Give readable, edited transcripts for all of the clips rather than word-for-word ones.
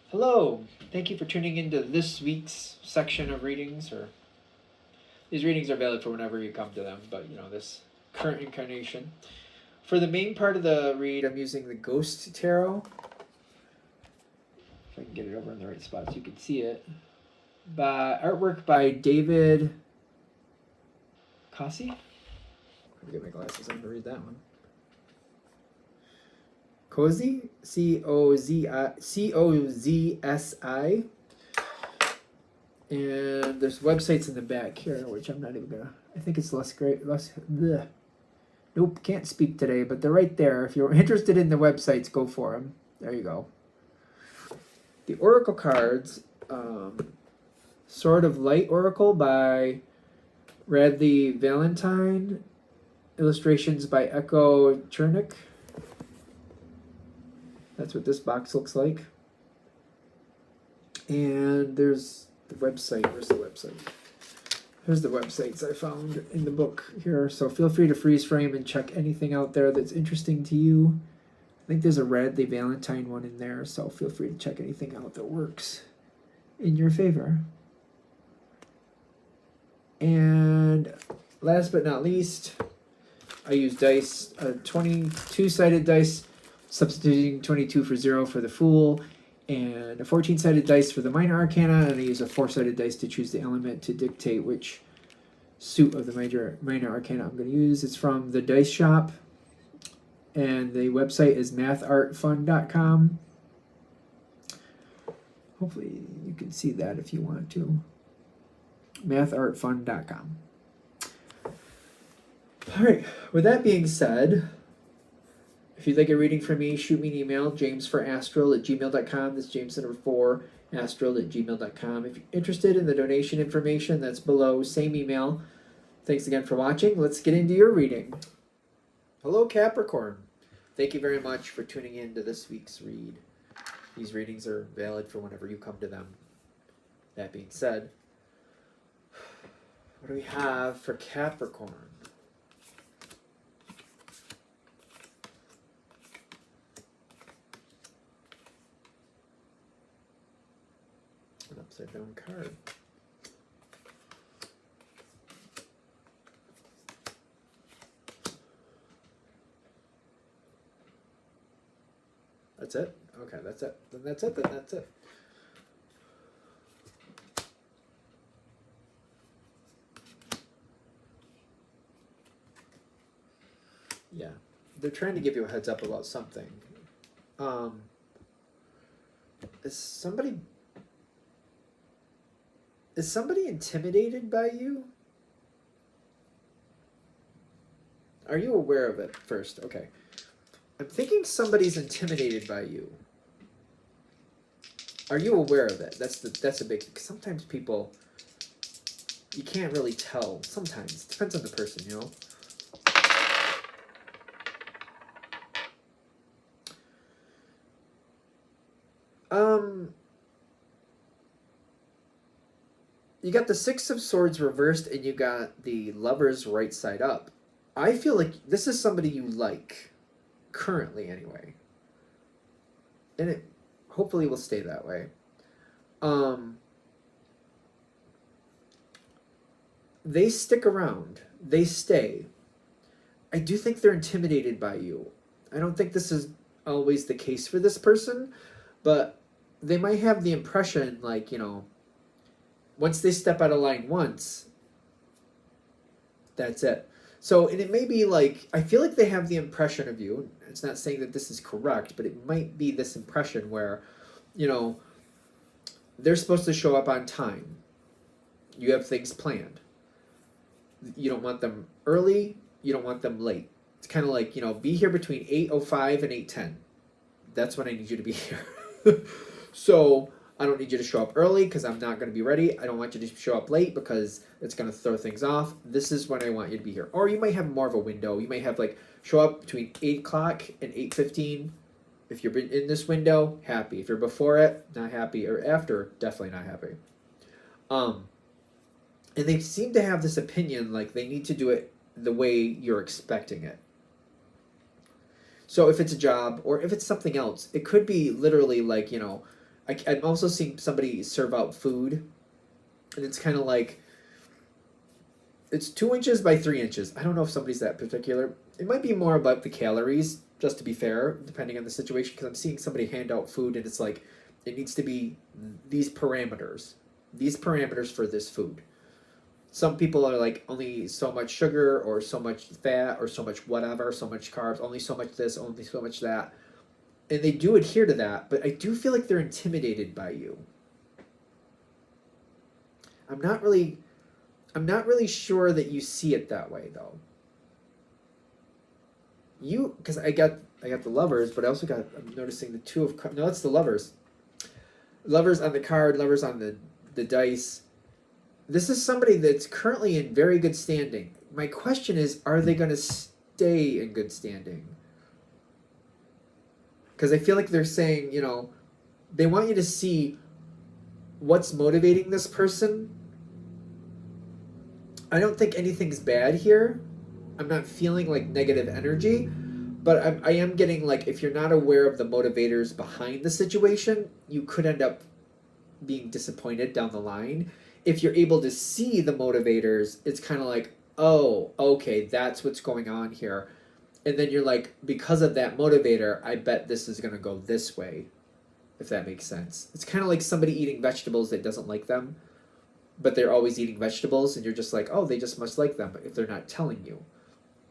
Hello, thank you for tuning into this week's section of readings. Or these readings are valid for whenever you come to them, but this current incarnation. For the main part of the read, I'm using the Ghost Tarot. If I can get it over in the right spot so you can see it. Artwork by David Cossey. Let me get my glasses on to read that one. Cozy, Cozzi, and there's websites in the back here, which I'm not even gonna. I think it's less great. Bleh. Nope, can't speak today, but they're right there. If you're interested in the websites, go for them. There you go. The Oracle cards, Sword of Light Oracle by Radley Valentine, illustrations by Echo Chernick. That's what this box looks like. And there's the website. Where's the website? Here's the websites I found in the book here. So feel free to freeze frame and check anything out there that's interesting to you. I think there's a Radley Valentine one in there, so feel free to check anything out that works in your favor. And last but not least, I use dice, a 22-sided dice, substituting 22 for 0 for the Fool, and a 14-sided dice for the Minor Arcana, and I use a 4-sided dice to choose the element to dictate which suit of the Minor Arcana I'm going to use. It's from the Dice Shop, and the website is mathartfun.com. Hopefully you can see that if you want to. mathartfun.com. All right, with that being said, if you'd like a reading from me, shoot me an email, jamesforastral@gmail.com. That's James the number 4, astral@gmail.com. If you're interested in the donation information, that's below, same email. Thanks again for watching. Let's get into your reading. Hello, Capricorn. Thank you very much for tuning in to this week's read. These readings are valid for whenever you come to them. That being said, what do we have for Capricorn? An upside down card. That's it? Okay, that's it. Then that's it, then that's it. Yeah. They're trying to give you a heads up about something. Is somebody intimidated by you? Are you aware of it first? Okay. I'm thinking somebody's intimidated by you. Are you aware of it? That's a big. Sometimes people, you can't really tell. Sometimes it depends on the person, you know. You got the Six of Swords reversed, and you got the Lovers right side up. I feel like this is somebody you like, currently anyway. And it hopefully will stay that way. They stick around. They stay. I do think they're intimidated by you. I don't think this is always the case for this person, but they might have the impression, like, once they step out of line once, that's it. So, and it may be like, I feel like they have the impression of you. It's not saying that this is correct, but it might be this impression where, they're supposed to show up on time. You have things planned. You don't want them early. You don't want them late. It's kind of like, be here between 8:05 and 8:10. That's when I need you to be here. So I don't need you to show up early because I'm not going to be ready. I don't want you to show up late because it's going to throw things off. This is when I want you to be here. Or you might have more of a window. You might have show up between 8 o'clock and 8:15. If you're in this window, happy. If you're before it, not happy. Or after, definitely not happy. And they seem to have this opinion like they need to do it the way you're expecting it. So if it's a job or if it's something else, it could be literally like, I'm also seeing somebody serve out food, and it's kind of like it's 2 inches by 3 inches. I don't know if somebody's that particular. It might be more about the calories, just to be fair, depending on the situation. Because I'm seeing somebody hand out food, and it's like it needs to be these parameters for this food. Some people are like only so much sugar or so much fat or so much whatever, so much carbs, only so much this, only so much that. And they do adhere to that, but I do feel like they're intimidated by you. I'm not really sure that you see it that way though. Because I got the Lovers, but I also got, I'm noticing the Two of Cups. No, it's the Lovers. Lovers on the card, Lovers on the dice. This is somebody that's currently in very good standing. My question is, are they going to stay in good standing? Because I feel like they're saying, they want you to see what's motivating this person. I don't think anything's bad here. I'm not feeling like negative energy, but I am getting like, if you're not aware of the motivators behind the situation, you could end up being disappointed down the line. If you're able to see the motivators, it's kind of like, oh, okay, that's what's going on here. And then you're like, because of that motivator, I bet this is going to go this way, if that makes sense. It's kind of like somebody eating vegetables that doesn't like them, but they're always eating vegetables, and you're just like, oh, they just must like them, if they're not telling you.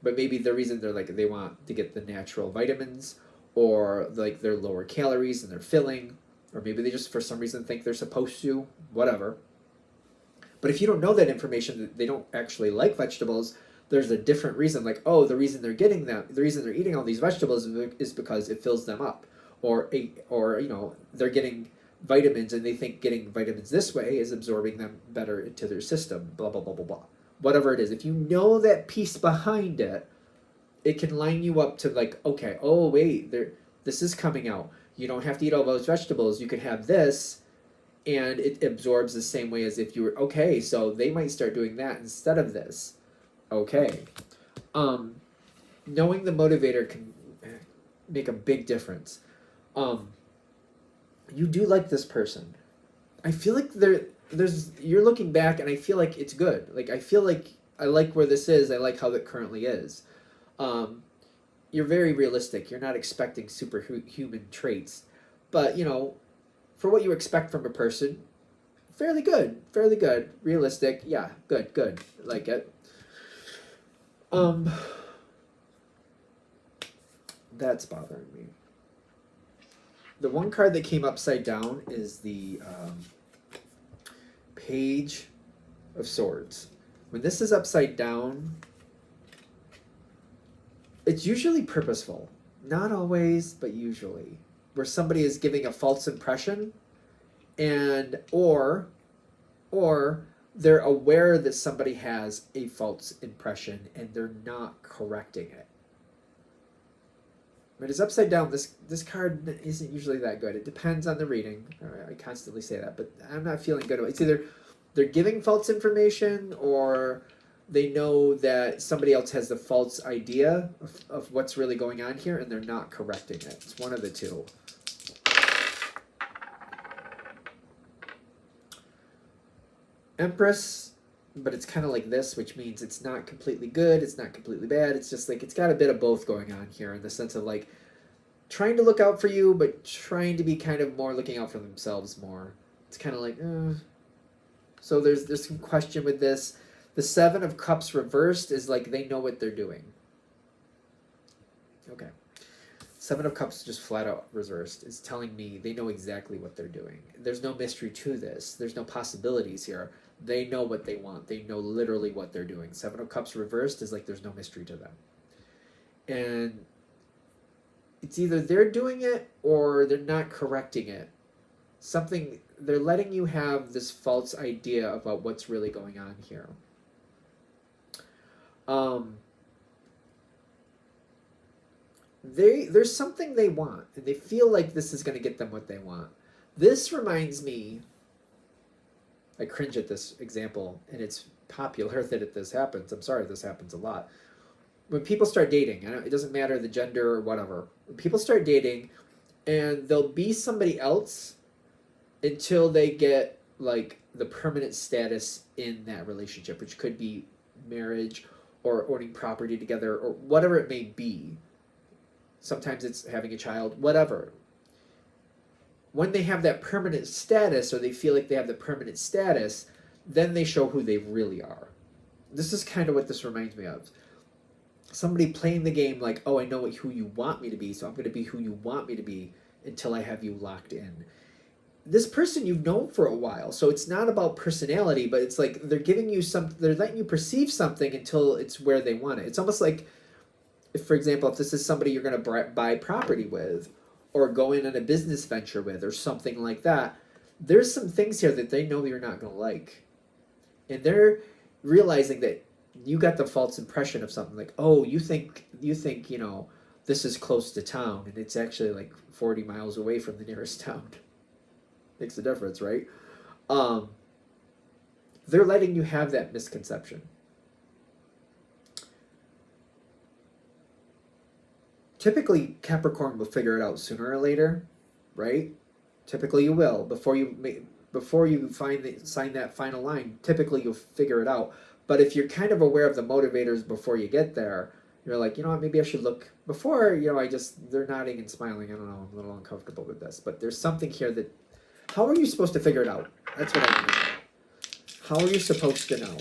But maybe the reason they're like, they want to get the natural vitamins, or like they're lower calories and they're filling, or maybe they just for some reason think they're supposed to, whatever. But if you don't know that information, that they don't actually like vegetables, there's a different reason. Like, oh, the reason they're getting them, the reason they're eating all these vegetables is because it fills them up, or they're getting vitamins and they think getting vitamins this way is absorbing them better into their system. Blah blah blah blah blah. Whatever it is, if you know that piece behind it, it can line you up to like, okay, oh wait, this is coming out. You don't have to eat all those vegetables. You can have this. And it absorbs the same way as if you were, okay, so they might start doing that instead of this. Okay. Knowing the motivator can make a big difference. You do like this person. I feel like you're looking back and I feel like it's good. Like, I feel like I like where this is. I like how it currently is. You're very realistic. You're not expecting superhuman traits. But, for what you expect from a person, fairly good, realistic. Yeah, good, like it. That's bothering me. The one card that came upside down is the Page of Swords. When this is upside down, it's usually purposeful. Not always, but usually. Where somebody is giving a false impression, and or they're aware that somebody has a false impression and they're not correcting it. When it's upside down, this card isn't usually that good. It depends on the reading. I constantly say that, but I'm not feeling good about it. It's either they're giving false information, or they know that somebody else has the false idea of what's really going on here, and they're not correcting it. It's one of the two. Empress, but it's kind of like this, which means it's not completely good, it's not completely bad. It's just like it's got a bit of both going on here, in the sense of like trying to look out for you, but trying to be kind of more looking out for themselves more. It's kind of like, So there's some question with this. The Seven of Cups reversed is like they know what they're doing. Okay. Seven of Cups just flat out reversed is telling me they know exactly what they're doing. There's no mystery to this. There's no possibilities here. They know what they want. They know literally what they're doing. Seven of Cups reversed is like there's no mystery to them. And it's either they're doing it or they're not correcting it. They're letting you have this false idea about what's really going on here. There's something they want, and they feel like this is going to get them what they want. This reminds me, I cringe at this example, and it's popular that this happens. I'm sorry, this happens a lot. When people start dating, it doesn't matter the gender or whatever. When people start dating, and there'll be somebody else until they get like the permanent status in that relationship, which could be marriage or owning property together or whatever it may be. Sometimes it's having a child, whatever. When they have that permanent status, or they feel like they have the permanent status, then they show who they really are. This is kind of what this reminds me of. Somebody playing the game like, oh, I know who you want me to be, so I'm going to be who you want me to be until I have you locked in. This person you've known for a while, so it's not about personality, but it's like they're giving you they're letting you perceive something until it's where they want it. It's almost like, if, for example, if this is somebody you're going to buy property with, or go in on a business venture with, or something like that, there's some things here that they know you're not going to like. And they're realizing that you got the false impression of something, like, oh, you think, this is close to town, and it's actually like 40 miles away from the nearest town. Makes a difference, right? They're letting you have that misconception. Typically, Capricorn will figure it out sooner or later, right? Typically, you will. Before you sign that final line, typically you'll figure it out. But if you're kind of aware of the motivators before you get there, you're like, you know what, maybe I should look before, they're nodding and smiling. I don't know, I'm a little uncomfortable with this. But there's something here that, how are you supposed to figure it out? That's what I want to know. How are you supposed to know?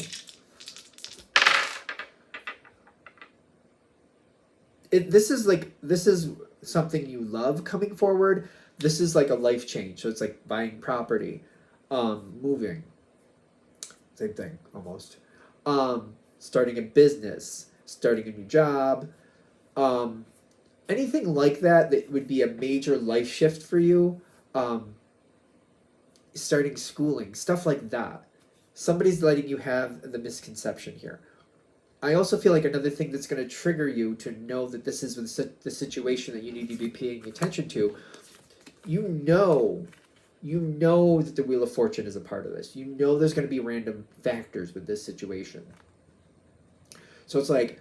This is something you love coming forward. This is like a life change. So it's like buying property, moving. Same thing, almost. Starting a business, starting a new job, anything like that would be a major life shift for you. Starting schooling, stuff like that. Somebody's letting you have the misconception here. I also feel like another thing that's going to trigger you to know that this is the situation that you need to be paying attention to. You know that the Wheel of Fortune is a part of this. You know there's going to be random factors with this situation. So it's like,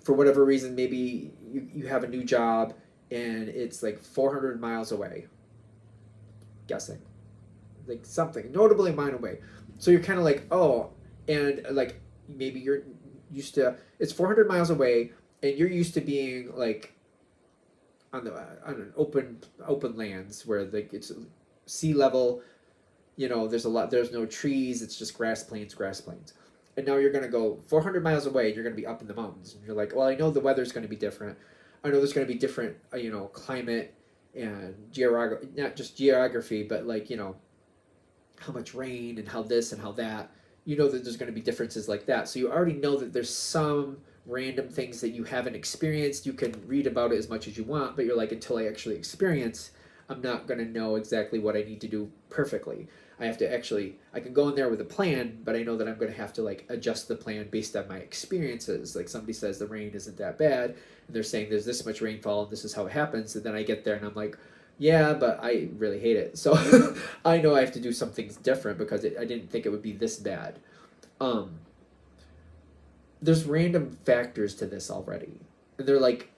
for whatever reason, maybe you have a new job and it's like 400 miles away. Guessing. Like something notably mile away. So you're kind of like, oh, and like maybe you're used to, it's 400 miles away and you're used to being like on an open lands where like it's sea level, there's no trees, it's just grass plains. And now you're going to go 400 miles away and you're going to be up in the mountains. And you're like, well, I know the weather's going to be different. I know there's going to be different, climate and not just geography, but like, how much rain and how this and how that. You know that there's going to be differences like that. So you already know that there's some random things that you haven't experienced. You can read about it as much as you want, but you're like, until I actually experience, I'm not going to know exactly what I need to do perfectly. I can go in there with a plan, but I know that I'm going to have to like adjust the plan based on my experiences. Like somebody says the rain isn't that bad, and they're saying there's this much rainfall and this is how it happens. And then I get there and I'm like, yeah, but I really hate it. So I know I have to do some things different because I didn't think it would be this bad. There's random factors to this already. And they're like,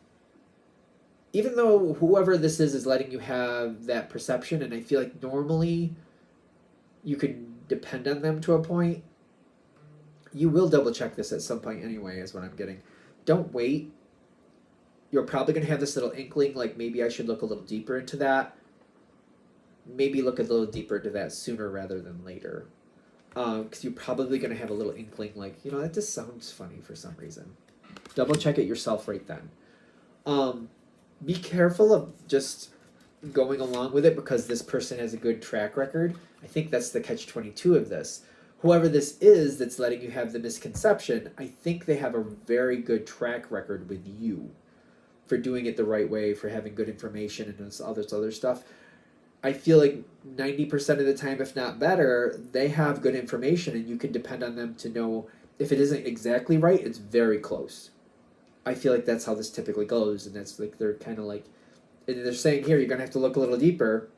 even though whoever this is letting you have that perception, and I feel like normally you can depend on them to a point, you will double check this at some point anyway, is what I'm getting. Don't wait. You're probably going to have this little inkling, like maybe I should look a little deeper into that. Maybe look a little deeper into that sooner rather than later. Because you're probably going to have a little inkling like, that just sounds funny for some reason. Double check it yourself right then. Be careful of just going along with it because this person has a good track record. I think that's the catch-22 of this. Whoever this is that's letting you have the misconception, I think they have a very good track record with you for doing it the right way, for having good information and this other stuff. I feel like 90% of the time, if not better, they have good information and you can depend on them to know if it isn't exactly right, it's very close. I feel like that's how this typically goes, and that's like they're kind of like, and they're saying here, you're going to have to look a little deeper.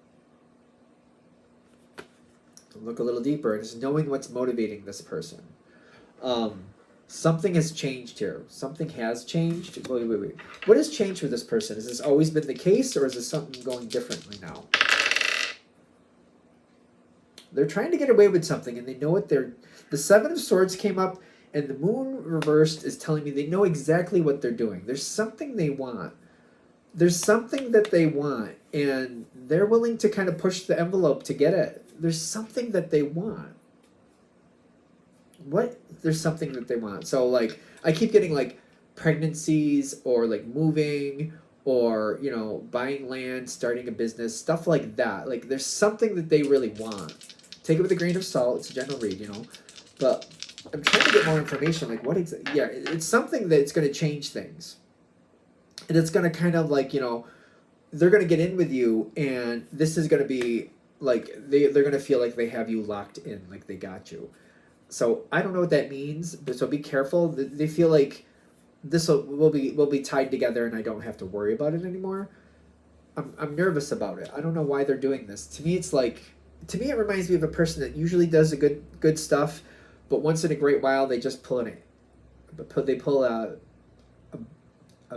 Look a little deeper, and just knowing what's motivating this person. Something has changed here. Something has changed. Wait. What has changed with this person? Has this always been the case, or is this something going differently now? They're trying to get away with something, and they know what they're. The Seven of Swords came up, and the Moon reversed is telling me they know exactly what they're doing. There's something they want. There's something that they want, and they're willing to kind of push the envelope to get it. There's something that they want. What? There's something that they want. So, like, I keep getting, like, pregnancies or, like, moving or, you know, buying land, starting a business, stuff like that. Like, there's something that they really want. Take it with a grain of salt. It's a general read, you know. But I'm trying to get more information. Like, what exactly? Yeah, it's something that's going to change things. And it's going to kind of, like, you know, they're going to get in with you, and this is going to be, like, they're going to feel like they have you locked in, like they got you. So I don't know what that means, but so be careful. They feel like this will be tied together, and I don't have to worry about it anymore. I'm nervous about it. I don't know why they're doing this. To me, it's like, to me it reminds me of a person that usually does a good stuff, but once in a great while they just pull a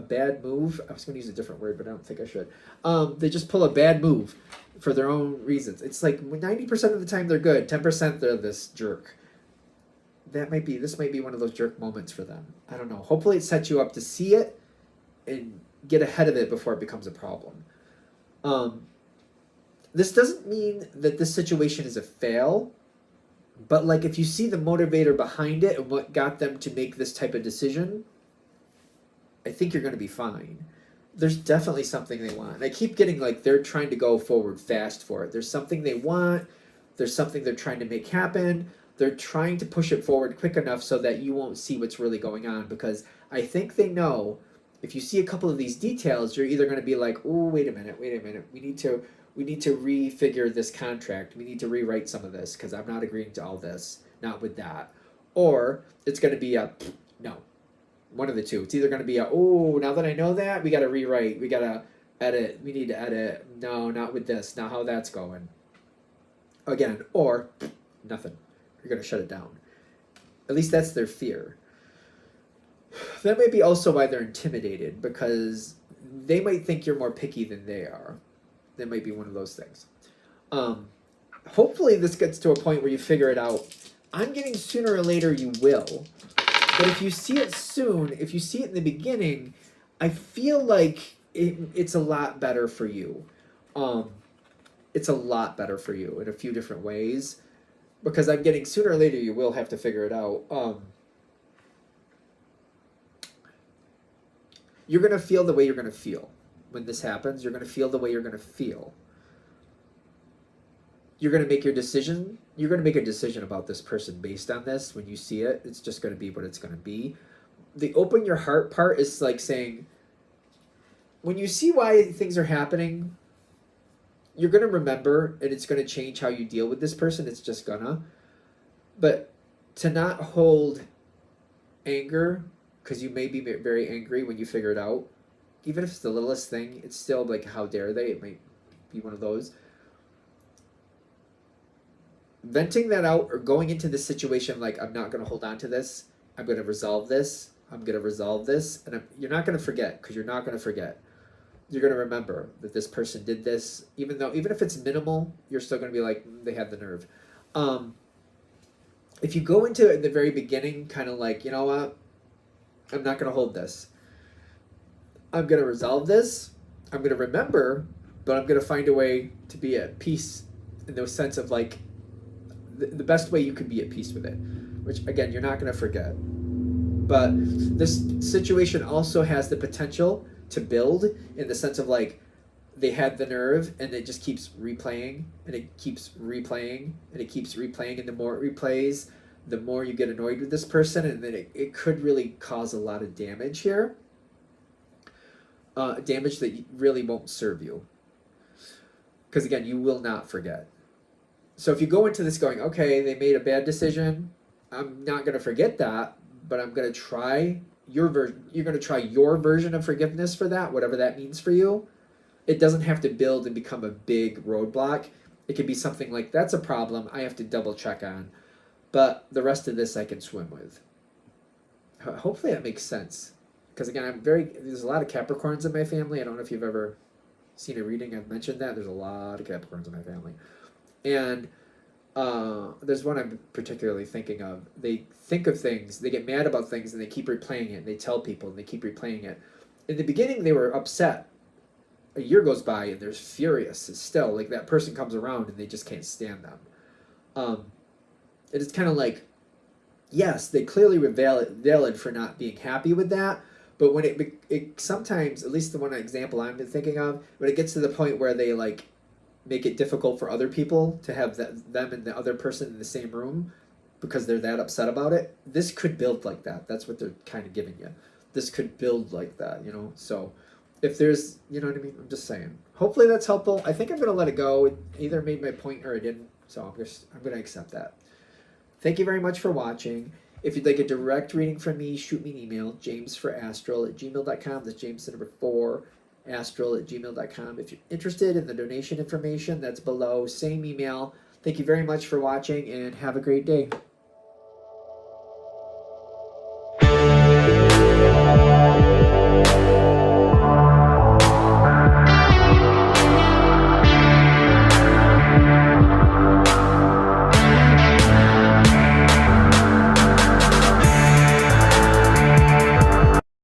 bad move. I was going to use a different word, but I don't think I should. They just pull a bad move for their own reasons. It's like 90% of the time they're good, 10% they're this jerk. This might be one of those jerk moments for them. I don't know. Hopefully it sets you up to see it and get ahead of it before it becomes a problem. This doesn't mean that this situation is a fail, but like if you see the motivator behind it and what got them to make this type of decision, I think you're going to be fine. There's definitely something they want. And I keep getting like they're trying to go forward fast for it. There's something they want. There's something they're trying to make happen. They're trying to push it forward quick enough so that you won't see what's really going on, because I think they know if you see a couple of these details, you're either going to be like, oh, wait a minute. We need to refigure this contract. We need to rewrite some of this because I'm not agreeing to all this, not with that. Or it's going to be a no. One of the two. It's either going to be a, oh, now that I know that, we got to rewrite. We got to edit. We need to edit. No, not with this. Not how that's going. Again, or nothing. You're going to shut it down. At least that's their fear. That might be also why they're intimidated, because they might think you're more picky than they are. That might be one of those things. Hopefully this gets to a point where you figure it out. I'm getting sooner or later you will. But if you see it soon, if you see it in the beginning, I feel like it's a lot better for you. It's a lot better for you in a few different ways. Because I'm getting sooner or later you will have to figure it out. You're going to feel the way you're going to feel. When this happens, you're going to feel the way you're going to feel. You're going to make your decision. You're going to make a decision about this person based on this. When you see it, it's just going to be what it's going to be. The open your heart part is like saying, when you see why things are happening, you're going to remember, and it's going to change how you deal with this person. It's just gonna. But to not hold anger, because you may be very angry when you figure it out, even if it's the littlest thing, it's still like, how dare they? It might be one of those. Venting that out or going into the situation like, I'm not going to hold on to this. I'm going to resolve this. I'm going to resolve this. And you're not going to forget, because you're not going to forget. You're going to remember that this person did this. Even if it's minimal, you're still going to be like, they had the nerve. If you go into it in the very beginning, kind of like, you know what? I'm not going to hold this. I'm going to resolve this. I'm going to remember, but I'm going to find a way to be at peace in the sense of like the best way you can be at peace with it, which again, you're not going to forget. But this situation also has the potential to build in the sense of like they had the nerve and it just keeps replaying and it keeps replaying and it keeps replaying, and the more it replays, the more you get annoyed with this person, and then it could really cause a lot of damage here. Damage that really won't serve you. Because again, you will not forget. So if you go into this going, okay, they made a bad decision, I'm not going to forget that, but I'm going to try your version. You're going to try your version of forgiveness for that, whatever that means for you. It doesn't have to build and become a big roadblock. It could be something like, that's a problem I have to double check on, but the rest of this I can swim with. Hopefully that makes sense. Because again, there's a lot of Capricorns in my family. I don't know if you've ever seen a reading. I've mentioned that. There's a lot of Capricorns in my family. And There's one I'm particularly thinking of. They think of things, they get mad about things, and they keep replaying it. And they tell people, and they keep replaying it. In the beginning, they were upset. A year goes by, and they're furious still. Like that person comes around, and they just can't stand them. It's kind of like, yes, they clearly were valid for not being happy with that. But when it sometimes, at least the one example I'm thinking of, when it gets to the point where they like make it difficult for other people to have them and the other person in the same room because they're that upset about it, this could build like that. That's what they're kind of giving you. This could build like that, you know? So if there's, you know what I mean? I'm just saying. Hopefully that's helpful. I think I'm going to let it go. It either made my point or it didn't. So I'm going to accept that. Thank you very much for watching. If you'd like a direct reading from me, shoot me an email, jamesforastral@gmail.com. That's James the number 4, astral@gmail.com. If you're interested in the donation information, that's below. Same email. Thank you very much for watching, and have a great day.